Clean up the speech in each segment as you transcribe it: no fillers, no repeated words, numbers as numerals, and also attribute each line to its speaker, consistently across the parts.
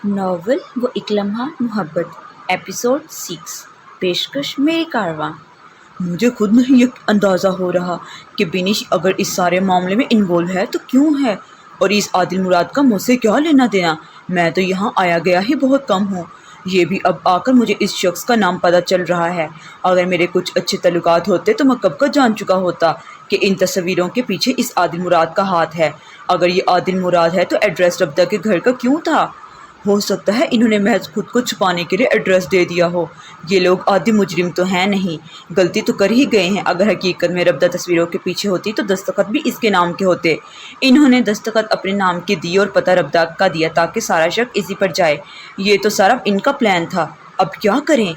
Speaker 1: Novel وہ ایک لمحہ محبت ایپیسوڈ 6 پیشکش میری کارواں۔ مجھے خود نہیں اندازہ ہو رہا کہ بینش اگر اس سارے معاملے میں انوالو ہے تو کیوں ہے، اور اس عادل مراد کا مجھ سے کیا لینا دینا۔ میں تو یہاں آیا گیا ہی بہت کم ہوں، یہ بھی اب آ کر مجھے اس شخص کا نام پتہ چل رہا ہے۔ اگر میرے کچھ اچھے تعلقات ہوتے تو میں کب کا جان چکا ہوتا کہ ان تصویروں کے پیچھے اس عادل مراد کا ہاتھ ہے۔ اگر یہ عادل مراد ہے تو ایڈریس ربدہ کے گھر کا کیوں تھا؟ ہو سکتا ہے انہوں نے محض خود کو چھپانے کے لیے ایڈریس دے دیا ہو۔ یہ لوگ عادی مجرم تو ہیں نہیں، غلطی تو کر ہی گئے ہیں۔ اگر حقیقت میں ربدہ تصویروں کے پیچھے ہوتی تو دستخط بھی اس کے نام کے ہوتے۔ انہوں نے دستخط اپنے نام کے دیے اور پتہ ربدہ کا دیا تاکہ سارا شک اسی پر جائے۔ یہ تو سارا ان کا پلان تھا۔ اب کیا کریں؟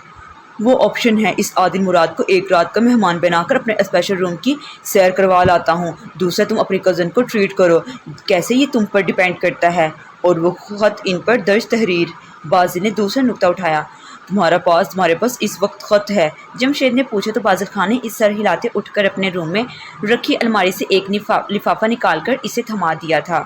Speaker 1: وہ آپشن ہے اس عادل مراد کو ایک رات کا مہمان بنا کر اپنے اسپیشل روم کی سیر کروا لاتا ہوں، دوسرا تم اپنی کزن کو ٹریٹ کرو، کیسے یہ تم پر ڈیپینڈ کرتا ہے۔ اور وہ خط ان پر درج تحریر۔ بازل نے دوسرا نکتہ اٹھایا۔ تمہارے پاس اس وقت خط ہے؟ جمشید نے پوچھا تو بازل خان نے اس سر ہلاتے اٹھ کر اپنے روم میں رکھی الماری سے ایک لفافہ نکال کر اسے تھما دیا تھا۔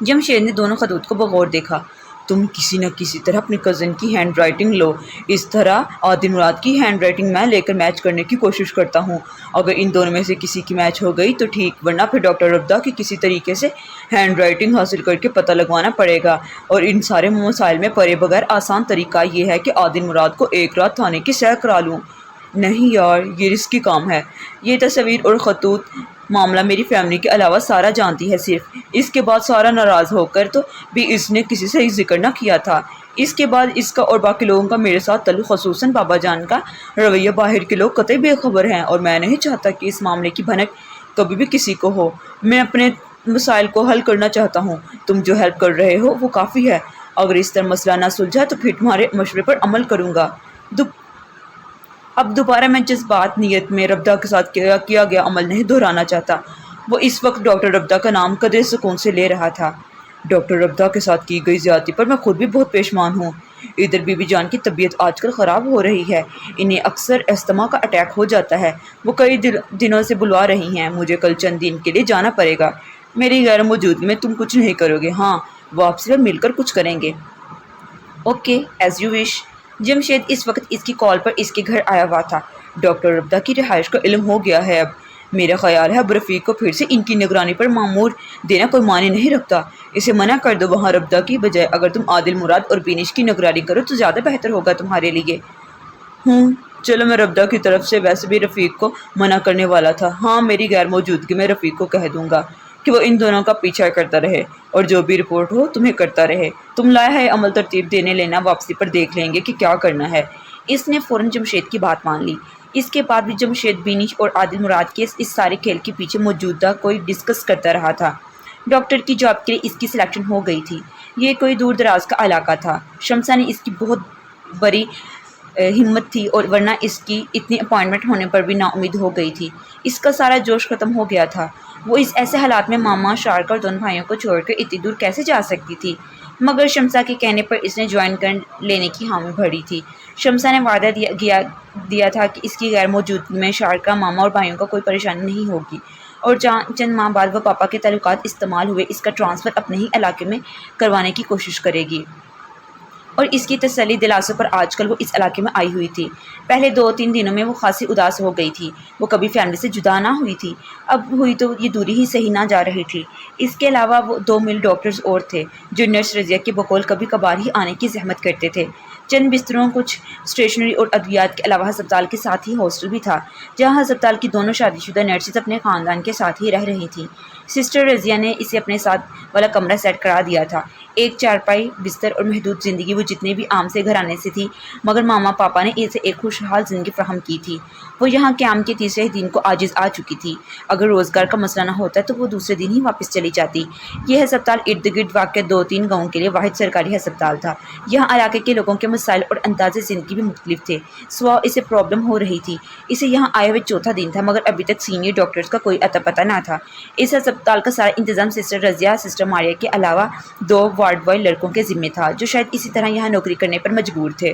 Speaker 1: جمشید نے دونوں خطوط کو بغور دیکھا۔ تم کسی نہ کسی طرح اپنی کزن کی ہینڈ رائٹنگ لو، اس طرح عادل مراد کی ہینڈ رائٹنگ میں لے کر میچ کرنے کی کوشش کرتا ہوں۔ اگر ان دونوں میں سے کسی کی میچ ہو گئی تو ٹھیک، ورنہ پھر ڈاکٹر ربدہ کی کسی طریقے سے ہینڈ رائٹنگ حاصل کر کے پتہ لگوانا پڑے گا۔ اور ان سارے مسائل میں پڑے بغیر آسان طریقہ یہ ہے کہ عادل مراد کو ایک رات تھانے کی سیر کرا لوں۔ نہیں یار، یہ رسکی کام ہے۔ یہ تصویر اور خطوط معاملہ میری فیملی کے علاوہ سارا جانتی ہے۔ صرف اس کے بعد سارا ناراض ہو کر تو بھی اس نے کسی سے ذکر نہ کیا تھا۔ اس کے بعد اس کا اور باقی لوگوں کا میرے ساتھ تعلق، خصوصاً بابا جان کا رویہ، باہر کے لوگ قطعی بے خبر ہیں، اور میں نہیں چاہتا کہ اس معاملے کی بھنک کبھی بھی کسی کو ہو۔ میں اپنے مسائل کو حل کرنا چاہتا ہوں، تم جو ہیلپ کر رہے ہو وہ کافی ہے۔ اگر اس طرح مسئلہ نہ سلجھا تو پھر تمہارے مشورے پر عمل کروں گا۔ اب دوبارہ میں جذبات نیت میں ربدہ کے ساتھ کیا گیا عمل نہیں دہرانا چاہتا۔ وہ اس وقت ڈاکٹر ربدہ کا نام قدرے سکون سے لے رہا تھا۔ ڈاکٹر ربدہ کے ساتھ کی گئی زیادتی پر میں خود بھی بہت پشیمان ہوں۔ ادھر بی بی جان کی طبیعت آج کل خراب ہو رہی ہے، انہیں اکثر استھما کا اٹیک ہو جاتا ہے۔ وہ کئی دنوں سے بلوا رہی ہیں۔ مجھے کل چند دن کے لیے جانا پڑے گا۔ میری غیر موجودگی میں تم کچھ نہیں کرو گے؟ ہاں، واپسی پر مل کر کچھ کریں گے۔ Okay, as you wish. Jamshed اس وقت اس کی کال پر اس کے گھر آیا ہوا تھا۔ ڈاکٹر ربدہ کی رہائش کا علم ہو گیا ہے اب۔ میرا خیال ہے اب رفیق کو پھر سے ان کی نگرانی پر مامور دینا کوئی معنی نہیں رکھتا۔ اسے منع کر دو وہاں ربدہ کی بجائے اگر تم عادل مراد اور بینش کی نگرانی کرو تو زیادہ بہتر ہوگا تمہارے لیے۔ چلو، میں ربدہ کی طرف سے ویسے بھی رفیق کو منع کرنے والا تھا۔ ہاں، میری غیر موجودگی میں رفیق کو کہہ دوں گا کہ وہ ان دونوں کا پیچھا کرتا رہے اور جو بھی رپورٹ ہو تمہیں کرتا رہے۔ تم لایا ہے عمل ترتیب دینے لینا، واپسی پر دیکھ لیں گے کہ کیا کرنا ہے۔ اس نے فوراً جمشید کی بات مان لی۔ اس کے بعد بھی جمشید بینش اور عادل مراد کے اس سارے کھیل کے پیچھے موجودہ کوئی ڈسکس کرتا رہا تھا۔ ڈاکٹر کی جاب کے لیے اس کی سلیکشن ہو گئی تھی۔ یہ کوئی دور دراز کا علاقہ تھا۔ شمسا نے اس کی بہت بڑی ہمت تھی، اور ورنہ اس کی اتنی اپائنٹمنٹ ہونے پر بھی نا امید ہو گئی تھی۔ اس کا سارا جوش ختم ہو گیا تھا۔ وہ اس ایسے حالات میں ماما، شارک اور دونوں بھائیوں کو چھوڑ کر اتنی دور کیسے جا سکتی تھی؟ مگر شمسا کے کہنے پر اس نے جوائن کر لینے کی حامی بھری تھی۔ شمسا نے وعدہ دیا تھا کہ اس کی غیر موجودگی میں شارکا، ماما اور بھائیوں کو کوئی پریشانی نہیں ہوگی، اور چند ماہ بعد وہ پاپا کے تعلقات استعمال ہوئے اس کا ٹرانسفر اپنے ہی علاقے میں کروانے کی کوشش کرے گی۔ اور اس کی تسلی دلاسوں پر آج کل وہ اس علاقے میں آئی ہوئی تھی۔ پہلے 2-3 دنوں میں وہ خاصی اداس ہو گئی تھی۔ وہ کبھی فیملی سے جدا نہ ہوئی تھی، اب ہوئی تو یہ دوری ہی صحیح نہ جا رہی تھی۔ اس کے علاوہ وہ 2 میل ڈاکٹرز اور تھے جو نرس رضیہ کے بقول کبھی کبھار ہی آنے کی زحمت کرتے تھے۔ چند بستروں، کچھ اسٹیشنری اور ادویات کے علاوہ ہسپتال کے ساتھ ہی ہاسٹل بھی تھا، جہاں ہسپتال کی دونوں شادی شدہ نرسز اپنے خاندان کے ساتھ ہی رہ رہی تھیں۔ سسٹر رضیہ نے اسے اپنے ساتھ والا کمرہ سیٹ کرا دیا تھا، ایک چارپائی، بستر اور محدود زندگی۔ وہ جتنے بھی عام سے گھرانے سے تھی، مگر ماما پاپا نے اسے ایک خوشحال زندگی فراہم کی تھی۔ وہ یہاں قیام کے تیسرے دن کو عاجز آ چکی تھی۔ اگر روزگار کا مسئلہ نہ ہوتا تو وہ دوسرے دن ہی واپس چلی جاتی۔ یہ ہسپتال ارد گرد واقع 2-3 گاؤں کے لیے واحد سرکاری ہسپتال تھا۔ یہاں علاقے کے لوگوں کے مسائل اور انداز زندگی بھی مختلف تھے۔ سوا اسے پرابلم ہو رہی تھی۔ اسے یہاں آئے ہوئے 4تھا دن تھا، مگر ابھی تک سینئر ڈاکٹرز کا کوئی اتا پتہ نہ تھا۔ اس ہسپتال کا سارا انتظام سسٹر رضیہ، سسٹر ماریا کے علاوہ 2 وارڈ بوائے لڑکوں کے ذمے تھا، جو شاید اسی طرح یہاں نوکری کرنے پر مجبور تھے۔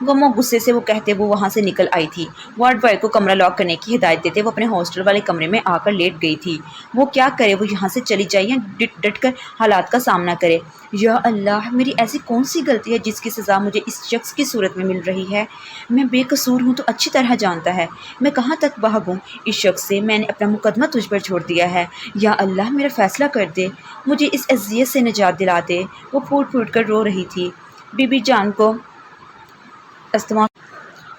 Speaker 1: غم و غصے سے وہ کہتے وہ وہاں سے نکل آئی تھی۔ وارڈ بوائے کو کمرہ لاک کرنے کی ہدایت دیتے وہ اپنے ہاسٹل والے کمرے میں آ کر لیٹ گئی تھی۔ وہ کیا کرے، وہ یہاں سے چلی جائے یا ڈٹ ڈٹ کر حالات کا سامنا کرے؟ یا اللہ، میری ایسی کون سی غلطی ہے جس کی سزا مجھے اس شخص کی صورت میں مل رہی ہے؟ میں بے قصور ہوں تو اچھی طرح جانتا ہے، میں کہاں تک بھاگوں اس شخص سے؟ میں نے اپنا مقدمہ تجھ پر چھوڑ دیا ہے، یا اللہ میرا فیصلہ کر دے، مجھے اس اذیت سے نجات دلا دے۔ وہ پھوٹ پھوٹ کر رو رہی تھی۔ بی بی جان کو استما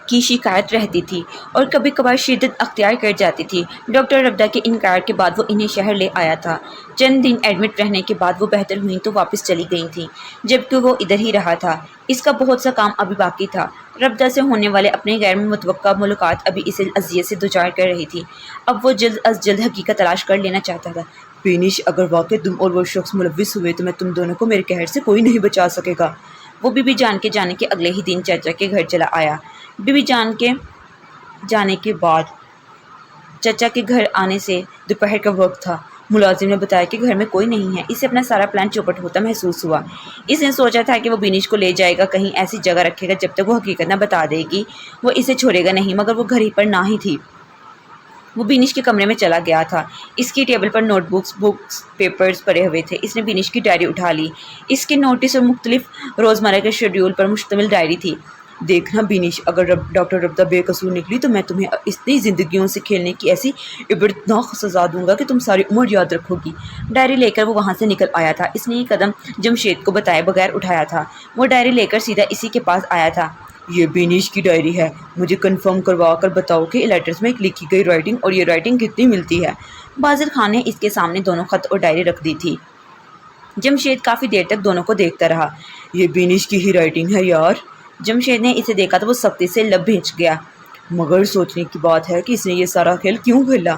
Speaker 1: کی شکایت رہتی تھی اور کبھی کبھار شدت اختیار کر جاتی تھی۔ ڈاکٹر ربدہ کے انکار کے بعد وہ انہیں شہر لے آیا تھا۔ چند دن ایڈمٹ رہنے کے بعد وہ بہتر ہوئیں تو واپس چلی گئی تھیں، جبکہ وہ ادھر ہی رہا تھا۔ اس کا بہت سا کام ابھی باقی تھا۔ ربدہ سے ہونے والے اپنے غیر متوقع ملاقات ابھی اسے اذیت سے دوچار کر رہی تھی۔ اب وہ جلد از جلد حقیقت تلاش کر لینا چاہتا تھا۔ بینش، اگر واقعی تم اور وہ شخص ملوث ہوئے تو میں تم دونوں کو میرے قہر سے کوئی نہیں بچا سکے گا۔ وہ بی بی جان کے جانے کے اگلے ہی دن چاچا کے گھر چلا آیا۔ بی بی جان کے جانے کے بعد چچا کے گھر آنے سے دوپہر کا وقت تھا۔ ملازم نے بتایا کہ گھر میں کوئی نہیں ہے۔ اسے اپنا سارا پلان چوپٹ ہوتا محسوس ہوا۔ اس نے سوچا تھا کہ وہ بینش کو لے جائے گا، کہیں ایسی جگہ رکھے گا جب تک وہ حقیقت نہ بتا دے گی وہ اسے چھوڑے گا نہیں، مگر وہ گھر ہی پر نہ ہی تھی۔ وہ بینش کے کمرے میں چلا گیا تھا۔ اس کی ٹیبل پر نوٹ بکس پیپرز پڑے ہوئے تھے۔ اس نے بینش کی ڈائری اٹھا لی۔ اس کے نوٹس اور مختلف روزمرہ کے شیڈول پر مشتمل ڈائری تھی۔ دیکھنا بینش، اگر ڈاکٹر ربدہ بے قصور نکلی تو میں تمہیں اتنی زندگیوں سے کھیلنے کی ایسی عبرتناک سزا دوں گا کہ تم ساری عمر یاد رکھو گی۔ ڈائری لے کر وہ وہاں سے نکل آیا تھا۔ اس نے یہ قدم جمشید کو بتائے بغیر اٹھایا تھا۔ وہ ڈائری لے کر سیدھا اسی کے پاس آیا تھا۔ یہ بینش کی ڈائری ہے، مجھے کنفرم کروا کر بتاؤ کہ لیٹرز میں لکھی گئی رائٹنگ اور یہ رائٹنگ کتنی ملتی ہے؟ بازر خان نے اس کے سامنے دونوں خط اور ڈائری رکھ دی تھی۔ جمشید کافی دیر تک دونوں کو دیکھتا رہا۔ یہ بینش کی ہی رائٹنگ ہے یار۔ جمشید نے اسے دیکھا تو وہ سختی سے لب بھینچ گیا۔ مگر سوچنے کی بات ہے کہ اس نے یہ سارا کھیل کیوں کھیلا؟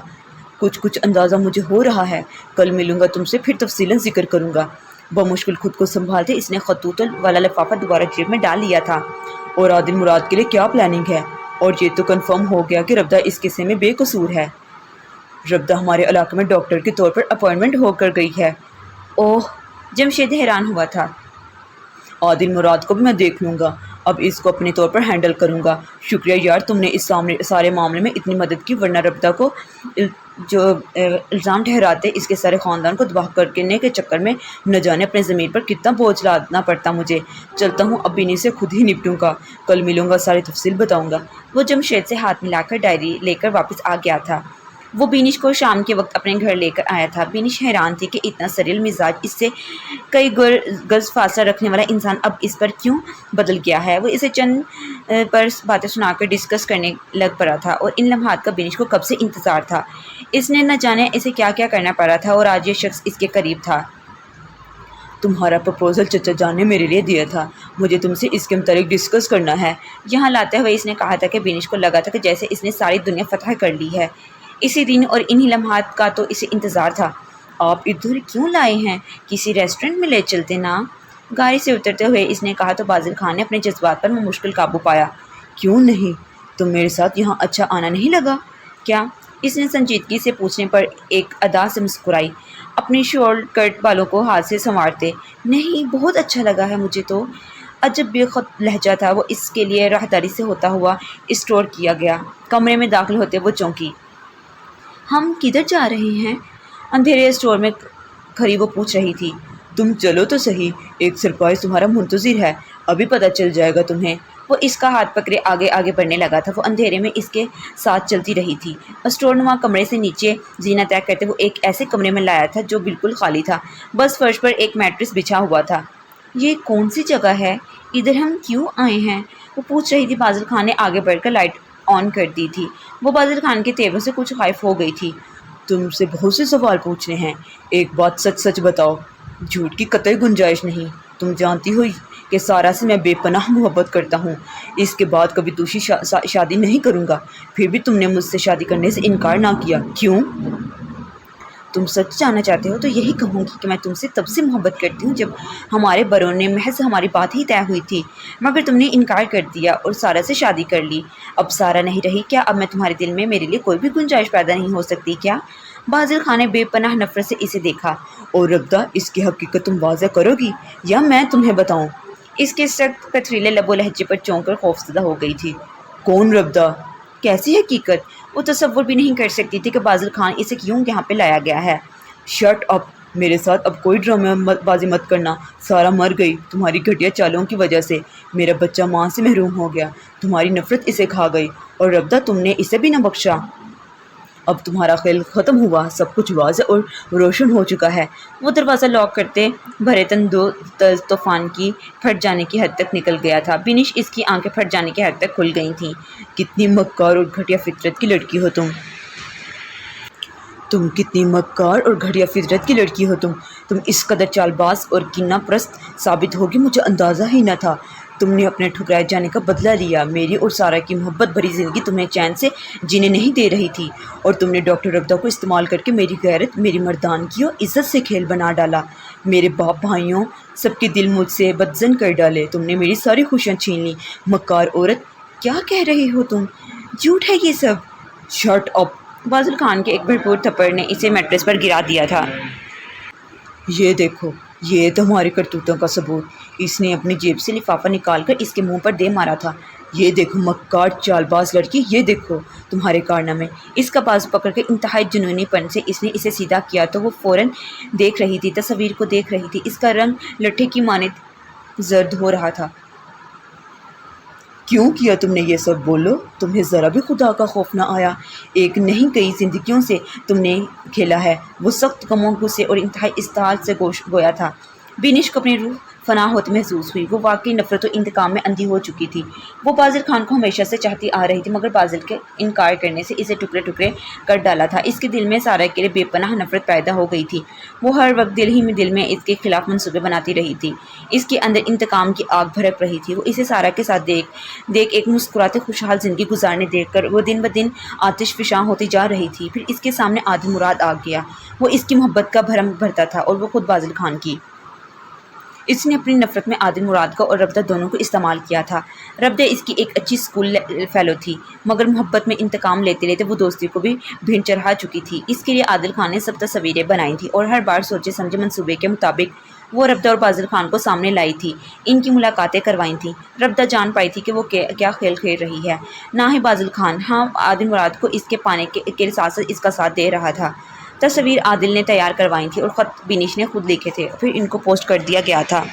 Speaker 1: کچھ اندازہ مجھے ہو رہا ہے۔ کل ملوں گا تم سے، پھر تفصیلاً ذکر کروں گا۔ بمشکل خود کو سنبھالتے اس نے خطوط والا لفافہ دوبارہ جیب میں ڈال لیا تھا۔ اور عادل مراد کے لیے کیا پلاننگ ہے؟ اور یہ تو کنفرم ہو گیا کہ ربدہ اس قصے میں بے قصور ہے۔ ربدہ ہمارے علاقے میں ڈاکٹر کے طور پر اپائنٹمنٹ ہو کر گئی ہے۔ اوہ، جمشید حیران ہوا تھا۔ عادل مراد کو بھی میں دیکھ لوں گا، اب اس کو اپنے طور پر ہینڈل کروں گا۔ شکریہ یار، تم نے اس سارے معاملے میں اتنی مدد کی، ورنہ ربدہ کو جو الزام ٹھہراتے اس کے سارے خاندان کو تباہ کرنے کے چکر میں نہ جانے اپنے ضمیر پر کتنا بوجھ لادنا پڑتا مجھے۔ چلتا ہوں، اب انہیں سے خود ہی نپٹوں گا، کل ملوں گا، ساری تفصیل بتاؤں گا۔ وہ جمشید سے ہاتھ ملا کر ڈائری لے کر واپس آ گیا تھا۔ وہ بینش کو شام کے وقت اپنے گھر لے کر آیا تھا۔ بینش حیران تھی کہ اتنا سریل مزاج، اس سے کئی گز فاصلہ رکھنے والا انسان اب اس پر کیوں بدل گیا ہے۔ وہ اسے چند پر باتیں سنا کر ڈسکس کرنے لگ پڑا تھا، اور ان لمحات کا بینش کو کب سے انتظار تھا۔ اس نے نہ جانے اسے کیا کیا کرنا پڑا تھا، اور آج یہ شخص اس کے قریب تھا۔ تمہارا پرپوزل چچا جان نے میرے لیے دیا تھا، مجھے تم سے اس کے متعلق ڈسکس کرنا ہے۔ یہاں لاتے ہوئے اس نے کہا تھا کہ بینش کو لگا تھا کہ جیسے اس نے ساری دنیا فتح کر لی ہے۔ اسی دن اور انہی لمحات کا تو اسے انتظار تھا۔ آپ ادھر کیوں لائے ہیں؟ کسی ریسٹورنٹ میں لے چلتے نا؟ گاڑی سے اترتے ہوئے اس نے کہا تو بازل خان نے اپنے جذبات پر مشکل قابو پایا۔ کیوں نہیں؟ تم میرے ساتھ یہاں اچھا آنا نہیں لگا کیا؟ اس نے سنجیدگی سے پوچھنے پر ایک ادا سے مسکرائی، اپنی شورٹ کٹ بالوں کو ہاتھ سے سنوارتے۔ نہیں، بہت اچھا لگا ہے مجھے تو۔ عجب بے خود لہجہ تھا۔ وہ اس کے لیے راہداری سے ہوتا ہوا اسٹور کیا گیا۔ کمرے میں داخل ہوتے وہ چونکی۔ ہم کدھر جا رہے ہیں؟ اندھیرے اسٹور میں کھڑی وہ پوچھ رہی تھی۔ تم چلو تو صحیح، ایک سرپرائز تمہارا منتظر ہے، ابھی پتہ چل جائے گا تمہیں۔ وہ اس کا ہاتھ پکڑے آگے آگے بڑھنے لگا تھا۔ وہ اندھیرے میں اس کے ساتھ چلتی رہی تھی۔ اسٹور نما کمرے سے نیچے زینہ طے کرتے وہ ایک ایسے کمرے میں لایا تھا جو بالکل خالی تھا، بس فرش پر ایک میٹرس بچھا ہوا تھا۔ یہ کون سی جگہ ہے؟ ادھر ہم کیوں آئے ہیں؟ وہ پوچھ رہی تھی۔ بازل خان نے آگے بڑھ کر لائٹ آن کر دی تھی۔ وہ بازل خان کے تیوروں سے کچھ خائف ہو گئی تھی۔ تم سے بہت سے سوال پوچھنے ہیں، ایک بات سچ سچ بتاؤ، جھوٹ کی قطعی گنجائش نہیں۔ تم جانتی ہو کہ سارا سے میں بے پناہ محبت کرتا ہوں، اس کے بعد کبھی دوسری شادی نہیں کروں گا، پھر بھی تم نے مجھ سے شادی کرنے سے انکار نہ کیا، کیوں؟ تم سچ جاننا چاہتے ہو تو یہی کہوں گی کہ میں تم سے تب سے محبت کرتی ہوں جب ہمارے برون محض ہماری بات ہی طے ہوئی تھی، مگر تم نے انکار کر دیا اور سارا سے شادی کر لی۔ اب سارا نہیں رہی کیا؟ اب میں تمہارے دل میں میرے لیے کوئی بھی گنجائش پیدا نہیں ہو سکتی کیا؟ بازل خان نے بے پناہ نفرت سے اسے دیکھا۔ اور ربدہ، اس کی حقیقت تم واضح کرو گی یا میں تمہیں بتاؤں؟ اس کے سخت پتھریلے لب و لہجے پر چونک کر خوفزدہ ہو گئی تھی۔ کون ربدہ؟ کیسی حقیقت؟ وہ تصور بھی نہیں کر سکتی تھی کہ بازل خان اسے کیوں یہاں پہ لایا گیا ہے۔ شٹ اپ، میرے ساتھ اب کوئی ڈرامہ بازی مت کرنا۔ سارا مر گئی تمہاری گھٹیا چالوں کی وجہ سے۔ میرا بچہ ماں سے محروم ہو گیا، تمہاری نفرت اسے کھا گئی، اور ربدہ تم نے اسے بھی نہ بخشا۔ اب تمہارا خیال ختم ہوا، سب کچھ واضح اور روشن ہو چکا ہے۔ وہ دروازہ لاک کرتے بھرے طوفان کی پھٹ جانے کی حد تک نکل گیا تھا۔ بینش اس کی آنکھیں پھٹ جانے کی حد تک کھل گئی تھیں۔ کتنی مکار اور گھٹیا فطرت کی لڑکی ہو تم کتنی مکار اور گھٹیا فطرت کی لڑکی ہو تم اس قدر چال باز اور کینہ پرست ثابت ہوگی مجھے اندازہ ہی نہ تھا۔ تم نے اپنے ٹھکرائے جانے کا بدلہ لیا۔ میری اور سارا کی محبت بھری زندگی تمہیں چین سے جینے نہیں دے رہی تھی، اور تم نے ڈاکٹر ربدہ کو استعمال کر کے میری غیرت، میری مردانگی اور عزت سے کھیل بنا ڈالا۔ میرے باپ بھائیوں سب کے دل مجھ سے بدظن کر ڈالے۔ تم نے میری ساری خوشیاں چھین لی۔ مکار عورت، کیا کہہ رہی ہو تم؟ جھوٹ ہے یہ سب۔ Shut up! بازل خان کے ایک بھرپور تھپڑ نے اسے میٹرس پر گرا دیا تھا۔ یہ دیکھو، یہ تمہاری کرتوتوں کا ثبوت۔ اس نے اپنی جیب سے لفافہ نکال کر اس کے منہ پر دے مارا تھا۔ یہ دیکھو مکار چال باز لڑکی، یہ دیکھو تمہارے کارنامے۔ اس کا بازو پکڑ کر انتہائی جنونی پن سے اس نے اسے سیدھا کیا تو وہ فوراً دیکھ رہی تھی، تصویر کو دیکھ رہی تھی۔ اس کا رنگ لٹھے کی مانند زرد ہو رہا تھا۔ کیوں کیا تم نے یہ سب؟ بولو، تمہیں ذرا بھی خدا کا خوف نہ آیا؟ ایک نہیں کئی زندگیوں سے تم نے کھیلا ہے۔ وہ سخت غموں غصے اور انتہائی استحال سے گویا تھا۔ بینش کو اپنی روح فنا ہوتی محسوس ہوئی۔ وہ واقعی نفرت و انتقام میں اندھی ہو چکی تھی۔ وہ بازل خان کو ہمیشہ سے چاہتی آ رہی تھی، مگر بازل کے انکار کرنے سے اسے ٹکڑے ٹکڑے کر ڈالا تھا۔ اس کے دل میں سارا کے لیے بے پناہ نفرت پیدا ہو گئی تھی۔ وہ ہر وقت دل میں اس کے خلاف منصوبے بناتی رہی تھی۔ اس کے اندر انتقام کی آگ بھڑک رہی تھی۔ وہ اسے سارا کے ساتھ دیکھ ایک مسکراتے خوشحال زندگی گزارنے دیکھ کر وہ دن بدن آتش فشاں ہوتی جا رہی تھی۔ پھر اس کے سامنے عادل مراد آ گیا۔ وہ اس کی محبت کا بھرم بھرتا تھا، اور وہ خود بازل خان کی۔ اس نے اپنی نفرت میں عادل مراد کو اور ربدہ دونوں کو استعمال کیا تھا۔ ربدہ اس کی ایک اچھی اسکول فیلو تھی، مگر محبت میں انتقام لیتے لیتے وہ دوستی کو بھی بھینٹ چڑھا چکی تھی۔ اس کے لیے عادل خان نے سب تصویریں بنائی تھیں، اور ہر بار سوچے سمجھے منصوبے کے مطابق وہ ربدہ اور بازل خان کو سامنے لائی تھی، ان کی ملاقاتیں کروائی تھیں۔ ربدہ جان پائی تھی کہ وہ کیا کھیل کھیل رہی ہے۔ نہ ہی بازل خان عادل مراد کو اس کے پانے کے ساتھ اس کا ساتھ دے رہا تھا۔ تصویر عادل نے تیار کروائی تھی، اور خط بینش نے خود لکھے تھے، پھر ان کو پوسٹ کر دیا گیا تھا۔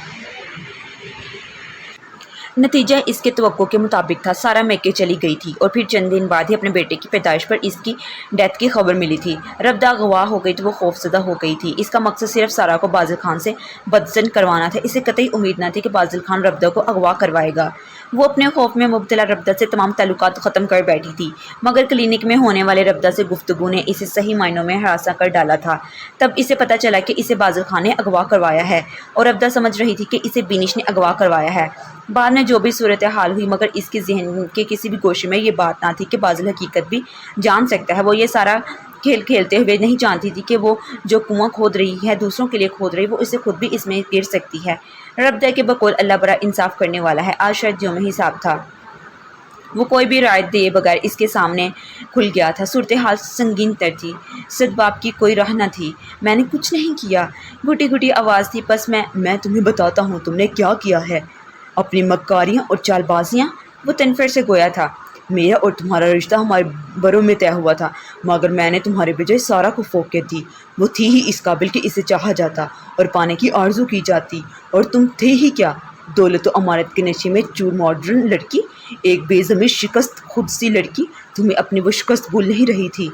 Speaker 1: نتیجہ اس کے توقع کے مطابق تھا۔ سارا میکے چلی گئی تھی، اور پھر چند دن بعد ہی اپنے بیٹے کی پیدائش پر اس کی ڈیتھ کی خبر ملی تھی۔ ربدہ اغوا ہو گئی تو وہ خوفزدہ ہو گئی تھی۔ اس کا مقصد صرف سارا کو بازل خان سے بدظن کروانا تھا۔ اسے قطعی امید نہ تھی کہ بازل خان ربدہ کو اغوا کروائے گا۔ وہ اپنے خوف میں مبتلا ربدہ سے تمام تعلقات ختم کر بیٹھی تھی، مگر کلینک میں ہونے والے ربدہ سے گفتگو نے اسے صحیح معنوں میں ہراساں کر ڈالا تھا۔ تب اسے پتہ چلا کہ اسے بازل خان نے اغوا کروایا ہے، اور ربدہ سمجھ رہی تھی کہ اسے بینش نے اغوا کروایا ہے۔ بعد میں جو بھی صورتحال ہوئی، مگر اس کے ذہن کے کسی بھی گوشے میں یہ بات نہ تھی کہ بازل حقیقت بھی جان سکتا ہے۔ وہ یہ سارا کھیل کھیلتے ہوئے نہیں جانتی تھی کہ وہ جو کنواں کھود رہی ہے، دوسروں کے لیے کھود رہی، وہ اسے خود بھی اس میں گر سکتی ہے۔ ربدہ کے بقول اللہ بڑا انصاف کرنے والا ہے۔ آج شاید یوم حساب تھا۔ وہ کوئی بھی رائے دیے بغیر اس کے سامنے کھل گیا تھا۔ صورتحال سنگین تر تھی۔ صدباب کی کوئی راہ نہ تھی۔ میں نے کچھ نہیں کیا، گھٹی گھٹی آواز تھی۔ بس میں تمہیں بتاتا ہوں تم نے کیا کیا ہے، اپنی مکاریاں اور چال بازیاں۔ وہ تنفر سے گویا تھا۔ میرا اور تمہارا رشتہ ہمارے بروں میں طے ہوا تھا، مگر میں نے تمہارے بجائے سارا کو فوقیت دی۔ وہ تھی ہی اس قابل کہ اسے چاہا جاتا اور پانے کی آرزو کی جاتی، اور تم تھے ہی کیا، دولت و امارت کے نشے میں چور ماڈرن لڑکی، ایک بے ضمیر شکست خود سی لڑکی۔ تمہیں اپنی وہ شکست بھول نہیں رہی تھی۔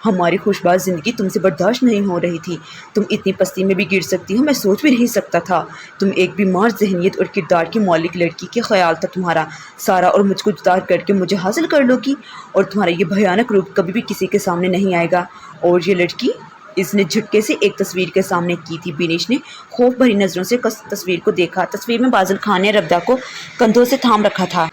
Speaker 1: ہماری خوشباز زندگی تم سے برداشت نہیں ہو رہی تھی۔ تم اتنی پستی میں بھی گر سکتی ہو، میں سوچ بھی نہیں سکتا تھا۔ تم ایک بیمار ذہنیت اور کردار کی مالک لڑکی کے خیال تھا تمہارا، سارا اور مجھ کو جدا کر کے مجھے حاصل کر لو گی، اور تمہارا یہ بھیانک روپ کبھی بھی کسی کے سامنے نہیں آئے گا۔ اور یہ لڑکی، اس نے جھٹکے سے ایک تصویر کے سامنے کی تھی۔ بینش نے خوف بھری نظروں سے تصویر کو دیکھا۔ تصویر میں بازل خان نے ربدہ کو کندھوں سے تھام رکھا تھا۔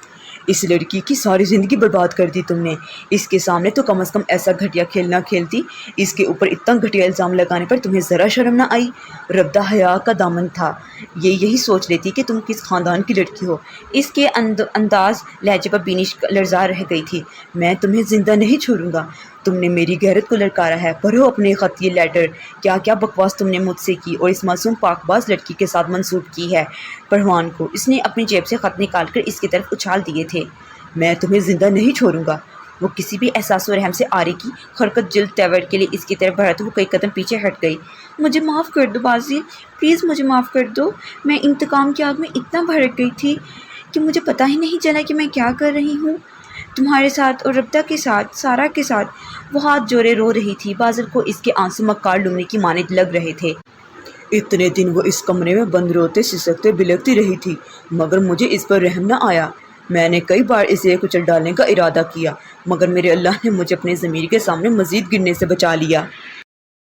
Speaker 1: اس لڑکی کی ساری زندگی برباد کر دی تم نے۔ اس کے سامنے تو کم از کم ایسا گھٹیا کھیل نہ کھیلتی۔ اس کے اوپر اتنا گھٹیا الزام لگانے پر تمہیں ذرا شرم نہ آئی؟ ربدہ حیا کا دامن تھا، یہی سوچ لیتی کہ تم کس خاندان کی لڑکی ہو۔ اس کے انداز لہجے پر بینش لرزا رہ گئی تھی۔ میں تمہیں زندہ نہیں چھوڑوں گا۔ تم نے میری غیرت کو للکارا ہے۔ پڑھو اپنے خط، یہ لیٹر، کیا کیا بکواس تم نے مجھ سے کی اور اس معصوم پاک باز لڑکی کے ساتھ منسوب کی ہے۔ پروان کو۔ اس نے اپنی جیب سے خط نکال کر اس کی طرف اچھال دیے تھے۔ میں تمہیں زندہ نہیں چھوڑوں گا۔ وہ کسی بھی احساس و رحم سے آری کی حرکت جلد تیور کے لیے اس کی طرف بڑھا تو وہ کئی قدم پیچھے ہٹ گئی۔ مجھے معاف کر دو بازی، پلیز مجھے معاف کر دو۔ میں انتقام کی آگ میں اتنا بھڑک گئی تھی کہ مجھے پتہ ہی نہیں چلا کہ میں کیا کر رہی ہوں۔ تمہارے ساتھ اور ربدہ کے ساتھ، سارا کے ساتھ۔ وہ ہاتھ جوڑے رو رہی تھی۔ بازل کو اس کے آنسو مکار لومڑی کی مانند لگ رہے تھے۔ اتنے دن وہ اس کمرے میں بند روتے سسکتے بلکتی رہی تھی، مگر مجھے اس پر رحم نہ آیا۔ میں نے کئی بار اسے کچل ڈالنے کا ارادہ کیا، مگر میرے اللہ نے مجھے اپنے ضمیر کے سامنے مزید گرنے سے بچا لیا۔